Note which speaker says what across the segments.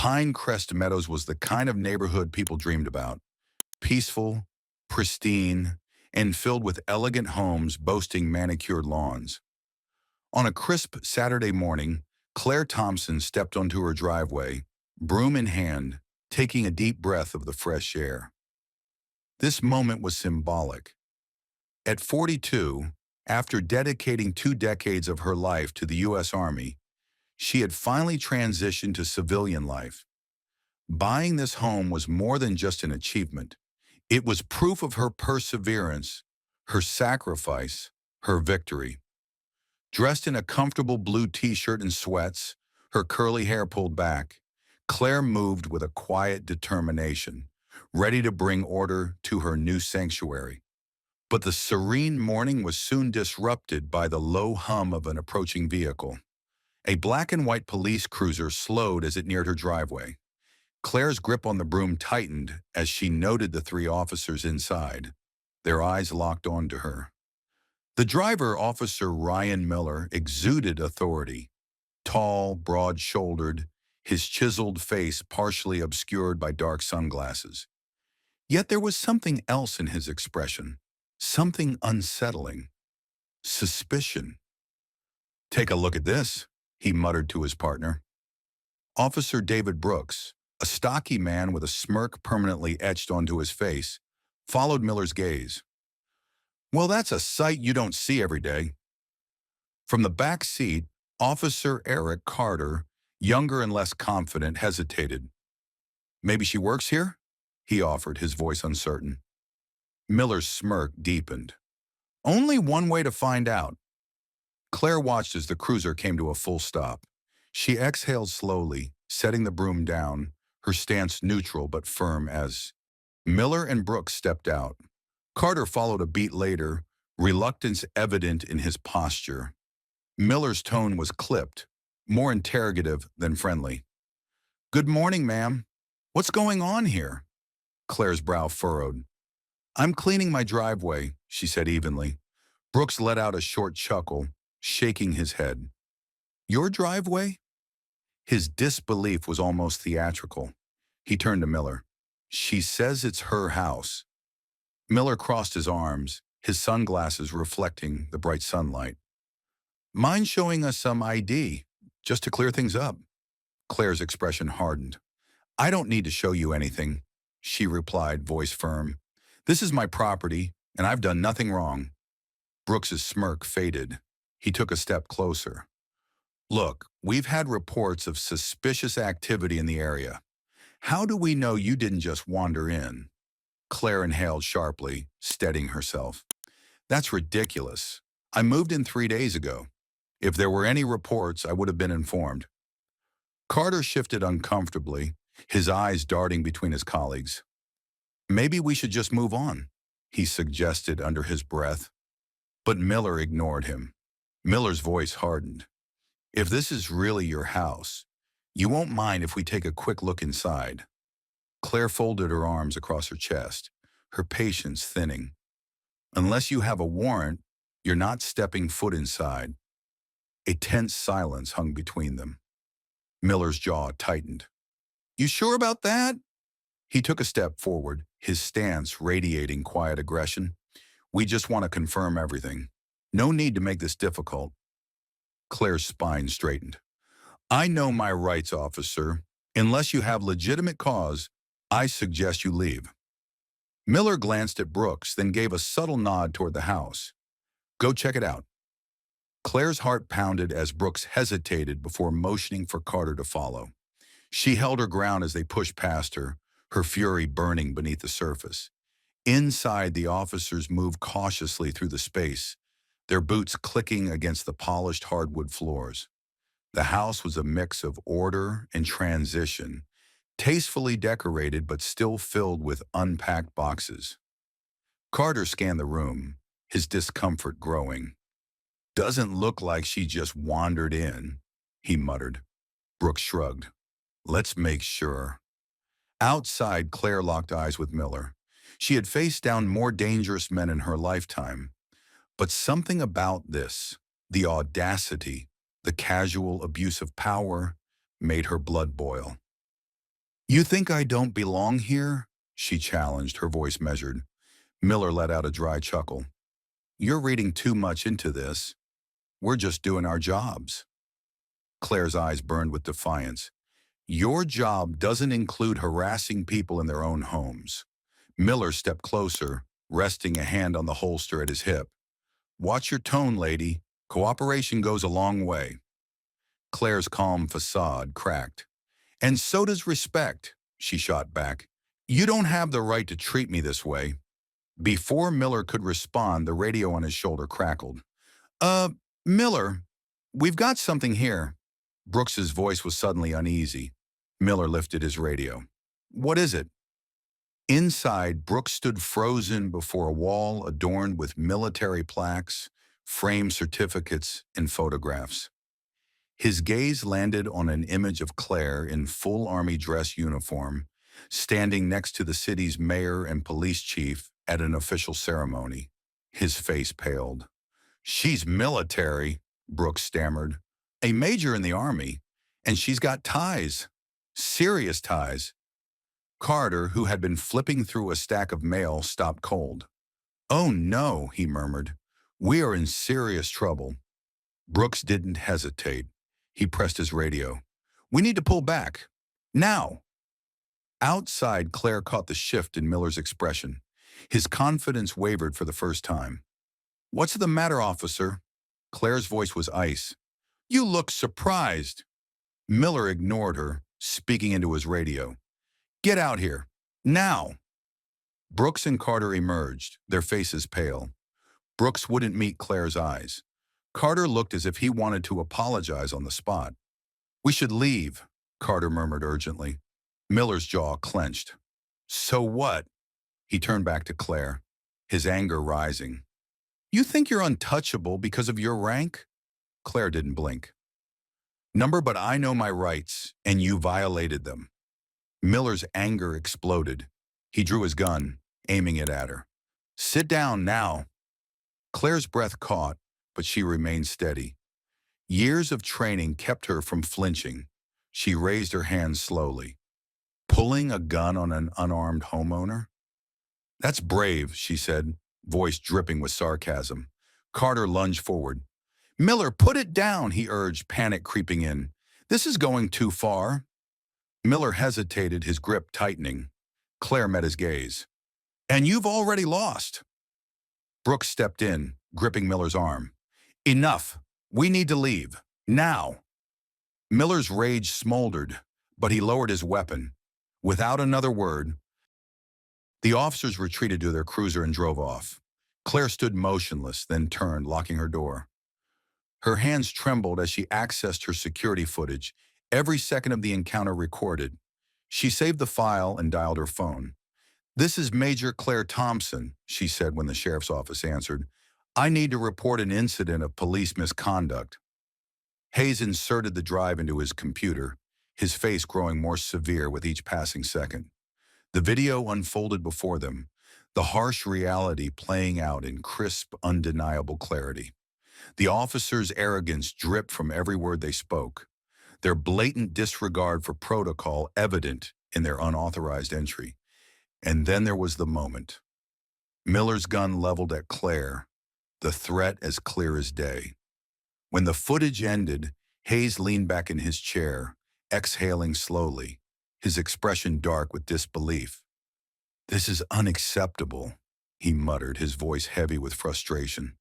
Speaker 1: Pinecrest Meadows was the kind of neighborhood people dreamed about. Peaceful, pristine, and filled with elegant homes boasting manicured lawns. On a crisp Saturday morning, Claire Thompson stepped onto her driveway, broom in hand, taking a deep breath of the fresh air. This moment was symbolic. At 42, after dedicating 2 decades of her life to the U.S. Army, she had finally transitioned to civilian life. Buying this home was more than just an achievement. It was proof of her perseverance, her sacrifice, her victory. Dressed in a comfortable blue t-shirt and sweats, her curly hair pulled back, Claire moved with a quiet determination, ready to bring order to her new sanctuary. But the serene morning was soon disrupted by the low hum of an approaching vehicle. A black and white police cruiser slowed as it neared her driveway. Claire's grip on the broom tightened as she noted the 3 officers inside. Their eyes locked onto her. The driver, Officer Ryan Miller, exuded authority. Tall, broad-shouldered, his chiseled face partially obscured by dark sunglasses. Yet there was something else in his expression, something unsettling. Suspicion. "Take a look at this," he muttered to his partner. Officer David Brooks, a stocky man with a smirk permanently etched onto his face, followed Miller's gaze. "Well, that's a sight you don't see every day." From the back seat, Officer Eric Carter, younger and less confident, hesitated. "Maybe she works here?" he offered, his voice uncertain. Miller's smirk deepened. "Only one way to find out." Claire watched as the cruiser came to a full stop. She exhaled slowly, setting the broom down, her stance neutral but firm as Miller and Brooks stepped out. Carter followed a beat later, reluctance evident in his posture. Miller's tone was clipped, more interrogative than friendly. "Good morning, ma'am. What's going on here?" Claire's brow furrowed. "I'm cleaning my driveway," she said evenly. Brooks let out a short chuckle, shaking his head. "Your driveway?" His disbelief was almost theatrical. He turned to Miller. "She says it's her house." Miller crossed his arms, his sunglasses reflecting the bright sunlight. "Mind showing us some ID, just to clear things up?" Claire's expression hardened. "I don't need to show you anything," she replied, voice firm. "This is my property, and I've done nothing wrong." Brooks's smirk faded. He took a step closer. "Look, we've had reports of suspicious activity in the area. How do we know you didn't just wander in?" Claire inhaled sharply, steadying herself. "That's ridiculous. I moved in 3 days ago. If there were any reports, I would have been informed." Carter shifted uncomfortably, his eyes darting between his colleagues. "Maybe we should just move on," he suggested under his breath. But Miller ignored him. Miller's voice hardened. "If this is really your house, you won't mind if we take a quick look inside." Claire folded her arms across her chest, her patience thinning. "Unless you have a warrant, you're not stepping foot inside." A tense silence hung between them. Miller's jaw tightened. "You sure about that?" He took a step forward, his stance radiating quiet aggression. "We just want to confirm everything. No need to make this difficult." Claire's spine straightened. "I know my rights, officer. Unless you have legitimate cause, I suggest you leave." Miller glanced at Brooks, then gave a subtle nod toward the house. "Go check it out." Claire's heart pounded as Brooks hesitated before motioning for Carter to follow. She held her ground as they pushed past her, her fury burning beneath the surface. Inside, the officers moved cautiously through the space, their boots clicking against the polished hardwood floors. The house was a mix of order and transition, tastefully decorated but still filled with unpacked boxes. Carter scanned the room, his discomfort growing. "Doesn't look like she just wandered in," he muttered. Brooks shrugged. "Let's make sure." Outside, Claire locked eyes with Miller. She had faced down more dangerous men in her lifetime. But something about this, the audacity, the casual abuse of power, made her blood boil. You think I don't belong here? She challenged, her voice measured. Miller let out a dry chuckle. You're reading too much into this. We're just doing our jobs. Claire's eyes burned with defiance. Your job doesn't include harassing people in their own homes. Miller stepped closer, resting a hand on the holster at his hip. Watch your tone, lady. Cooperation goes a long way. Claire's calm facade cracked. And so does respect, she shot back. You don't have the right to treat me this way. Before Miller could respond, the radio on his shoulder crackled. Uh, Miller, we've got something here. Brooks's voice was suddenly uneasy. Miller lifted his radio. What is it? Inside, Brooks stood frozen before a wall adorned with military plaques, framed certificates, and photographs. His gaze landed on an image of Claire in full army dress uniform, standing next to the city's mayor and police chief at an official ceremony. His face paled. She's military, Brooks stammered. A major in the army, and she's got ties. Serious ties. Carter, who had been flipping through a stack of mail, stopped cold. Oh no, he murmured. We are in serious trouble. Brooks didn't hesitate. He pressed his radio. We need to pull back. Now. Outside, Claire caught the shift in Miller's expression. His confidence wavered for the first time. What's the matter, officer? Claire's voice was ice. You look surprised. Miller ignored her, speaking into his radio. Get out here. Now. Brooks and Carter emerged, their faces pale. Brooks wouldn't meet Claire's eyes. Carter looked as if he wanted to apologize on the spot. We should leave, Carter murmured urgently. Miller's jaw clenched. So what? He turned back to Claire, his anger rising. You think you're untouchable because of your rank? Claire didn't blink. But I know my rights, and you violated them. Miller's anger exploded. He drew his gun, aiming it at her. Sit down now. Claire's breath caught, but she remained steady. Years of training kept her from flinching. She raised her hands slowly. Pulling a gun on an unarmed homeowner? That's brave, she said, voice dripping with sarcasm. Carter lunged forward. Miller, put it down, he urged, panic creeping in. This is going too far. Miller hesitated, his grip tightening. Claire met his gaze. And you've already lost. Brooks stepped in, gripping Miller's arm. Enough. We need to leave. Now. Miller's rage smoldered, but he lowered his weapon. Without another word, the officers retreated to their cruiser and drove off. Claire stood motionless, then turned, locking her door. Her hands trembled as she accessed her security footage, every second of the encounter recorded. She saved the file and dialed her phone. This is Major Claire Thompson, she said when the sheriff's office answered. I need to report an incident of police misconduct. Hayes inserted the drive into his computer, his face growing more severe with each passing second. The video unfolded before them, the harsh reality playing out in crisp, undeniable clarity. The officers' arrogance dripped from every word they spoke, their blatant disregard for protocol evident in their unauthorized entry. And then there was the moment. Miller's gun leveled at Claire, the threat as clear as day. When the footage ended, Hayes leaned back in his chair, exhaling slowly, his expression dark with disbelief. This is unacceptable, he muttered, his voice heavy with frustration.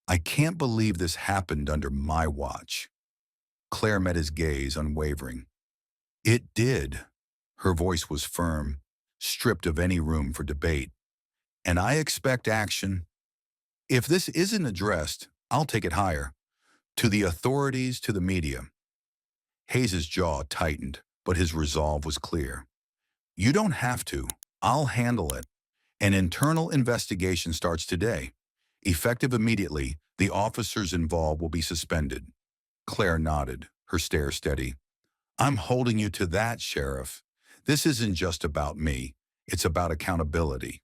Speaker 1: I can't believe this happened under my watch. Claire met his gaze, unwavering. It did. Her voice was firm, stripped of any room for debate. And I expect action. If this isn't addressed, I'll take it higher. To the authorities, to the media. Hayes's jaw tightened, but his resolve was clear. You don't have to. I'll handle it. An internal investigation starts today. Effective immediately, the officers involved will be suspended. Claire nodded, her stare steady. I'm holding you to that, Sheriff. This isn't just about me. It's about accountability.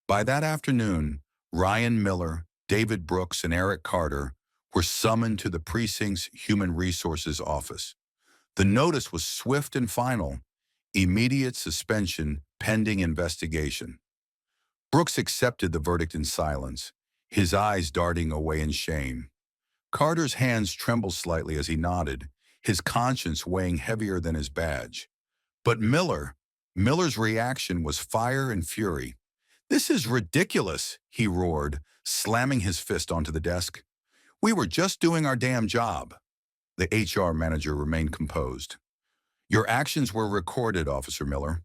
Speaker 1: By that afternoon, Ryan Miller, David Brooks, and Eric Carter were summoned to the precinct's Human Resources office. The notice was swift and final. Immediate suspension pending investigation. Brooks accepted the verdict in silence, his eyes darting away in shame. Carter's hands trembled slightly as he nodded, his conscience weighing heavier than his badge. But Miller's reaction was fire and fury. "This is ridiculous," he roared, slamming his fist onto the desk. "We were just doing our damn job." The HR manager remained composed. "Your actions were recorded, Officer Miller.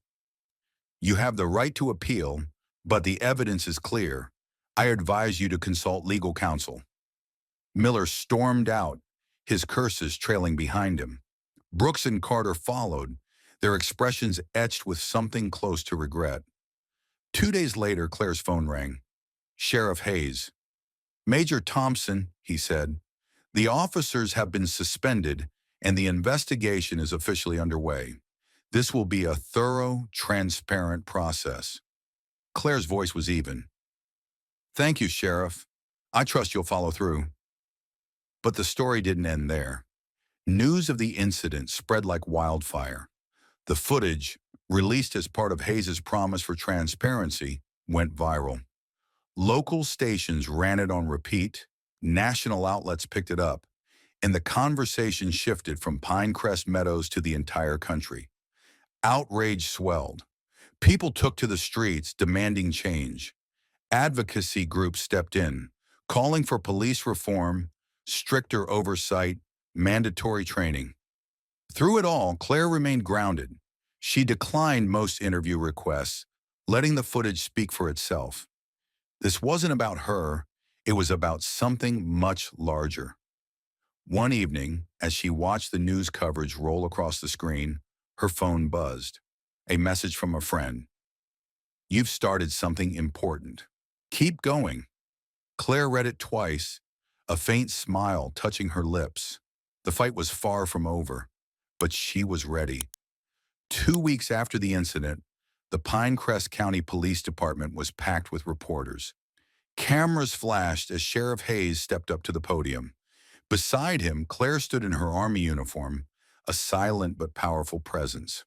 Speaker 1: You have the right to appeal, but the evidence is clear. I advise you to consult legal counsel." Miller stormed out, his curses trailing behind him. Brooks and Carter followed, their expressions etched with something close to regret. 2 days later, Claire's phone rang. Sheriff Hayes. "Major Thompson," he said, "the officers have been suspended and the investigation is officially underway. This will be a thorough, transparent process." Claire's voice was even. "Thank you, Sheriff. I trust you'll follow through." But the story didn't end there. News of the incident spread like wildfire. The footage, released as part of Hayes' promise for transparency, went viral. Local stations ran it on repeat, national outlets picked it up, and the conversation shifted from Pinecrest Meadows to the entire country. Outrage swelled. People took to the streets demanding change. Advocacy groups stepped in, calling for police reform, stricter oversight, mandatory training. Through it all, Claire remained grounded. She declined most interview requests, letting the footage speak for itself. This wasn't about her, it was about something much larger. One evening, as she watched the news coverage roll across the screen, her phone buzzed. A message from a friend. "You've started something important. Keep going." Claire read it twice, a faint smile touching her lips. The fight was far from over, but she was ready. 2 weeks after the incident, the Pinecrest County Police Department was packed with reporters. Cameras flashed as Sheriff Hayes stepped up to the podium. Beside him, Claire stood in her Army uniform, a silent but powerful presence.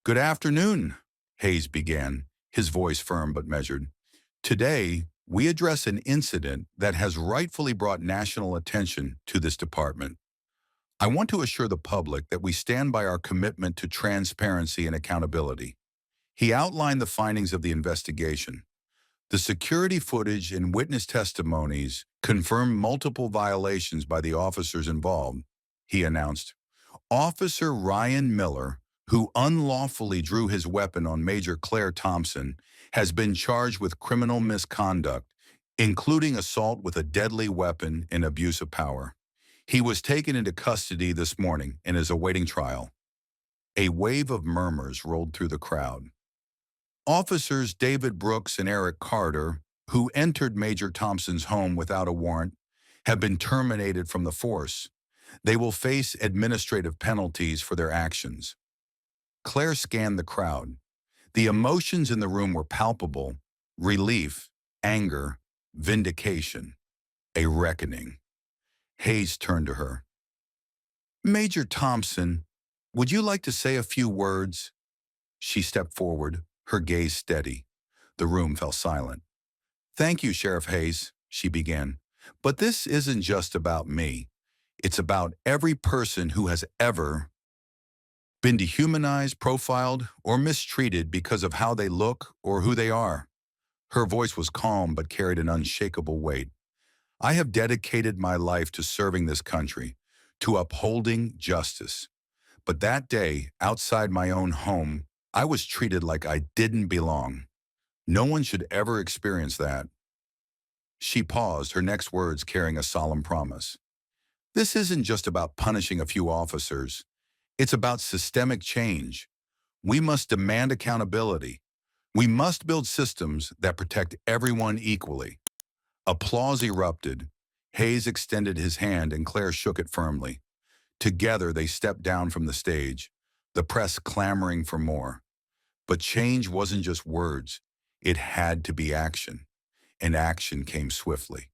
Speaker 1: "Good afternoon," Hayes began, his voice firm but measured. "Today, we address an incident that has rightfully brought national attention to this department. I want to assure the public that we stand by our commitment to transparency and accountability." He outlined the findings of the investigation. The security footage and witness testimonies confirmed multiple violations by the officers involved, he announced. Officer Ryan Miller, who unlawfully drew his weapon on Major Claire Thompson, has been charged with criminal misconduct, including assault with a deadly weapon and abuse of power. He was taken into custody this morning and is awaiting trial. A wave of murmurs rolled through the crowd. Officers David Brooks and Eric Carter, who entered Major Thompson's home without a warrant, have been terminated from the force. They will face administrative penalties for their actions. Claire scanned the crowd. The emotions in the room were palpable: relief, anger, vindication, a reckoning. Hayes turned to her. "Major Thompson, would you like to say a few words?" She stepped forward, her gaze steady. The room fell silent. "Thank you, Sheriff Hayes," she began. "But this isn't just about me. It's about every person who has ever been dehumanized, profiled, or mistreated because of how they look or who they are." Her voice was calm but carried an unshakable weight. "I have dedicated my life to serving this country, to upholding justice. But that day, outside my own home, I was treated like I didn't belong. No one should ever experience that." She paused, her next words carrying a solemn promise. "This isn't just about punishing a few officers. It's about systemic change. We must demand accountability. We must build systems that protect everyone equally." Applause erupted. Hayes extended his hand and Claire shook it firmly. Together they stepped down from the stage, the press clamoring for more. But change wasn't just words. It had to be action. And action came swiftly.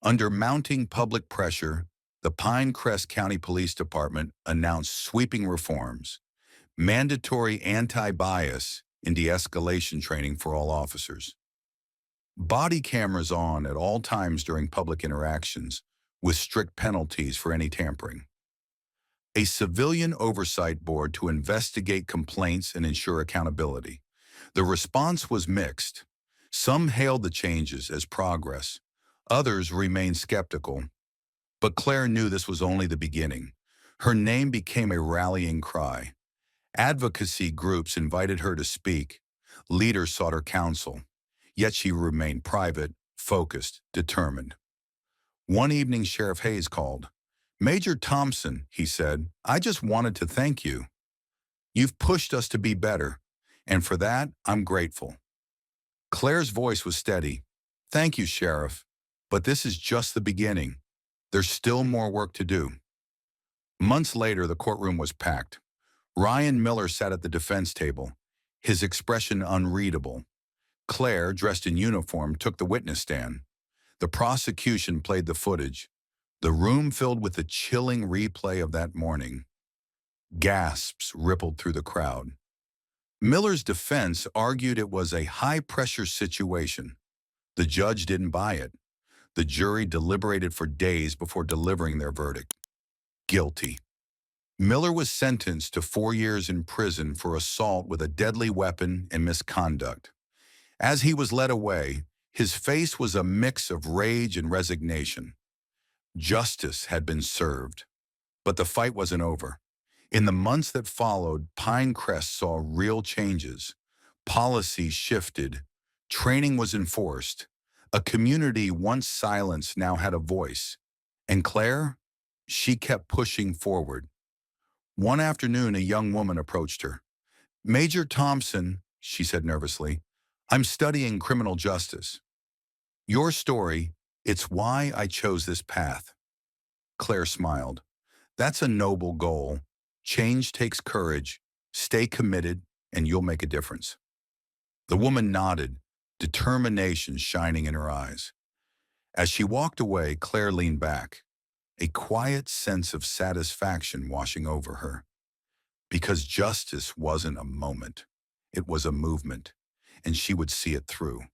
Speaker 1: Under mounting public pressure, the Pinecrest County Police Department announced sweeping reforms. mandatory anti-bias in de-escalation training for all officers, body cameras on at all times during public interactions with strict penalties for any tampering, a civilian oversight board to investigate complaints and ensure accountability. The response was mixed. Some hailed the changes as progress. Others remained skeptical. But Claire knew this was only the beginning. Her name became a rallying cry. Advocacy groups invited her to speak. Leaders sought her counsel. Yet she remained private, focused, determined. One evening, Sheriff Hayes called. "Major Thompson," he said, "I just wanted to thank you. You've pushed us to be better, and for that, I'm grateful." Claire's voice was steady. "Thank you, Sheriff, but this is just the beginning. There's still more work to do." Months later, the courtroom was packed. Ryan Miller sat at the defense table, his expression unreadable. Claire, dressed in uniform, took the witness stand. The prosecution played the footage. The room filled with the chilling replay of that morning. Gasps rippled through the crowd. Miller's defense argued it was a high-pressure situation. The judge didn't buy it. The jury deliberated for days before delivering their verdict. Guilty. Miller was sentenced to 4 years in prison for assault with a deadly weapon and misconduct. As he was led away, his face was a mix of rage and resignation. Justice had been served, but the fight wasn't over. In the months that followed, Pinecrest saw real changes. Policies shifted. Training was enforced. A community once silenced now had a voice. And Claire? She kept pushing forward. One afternoon, a young woman approached her. "Major Thompson," she said nervously, "I'm studying criminal justice. Your story, it's why I chose this path." Claire smiled. "That's a noble goal. Change takes courage. Stay committed, and you'll make a difference." The woman nodded, determination shining in her eyes. As she walked away, Claire leaned back, a quiet sense of satisfaction washing over her. Because justice wasn't a moment. It was a movement, and she would see it through.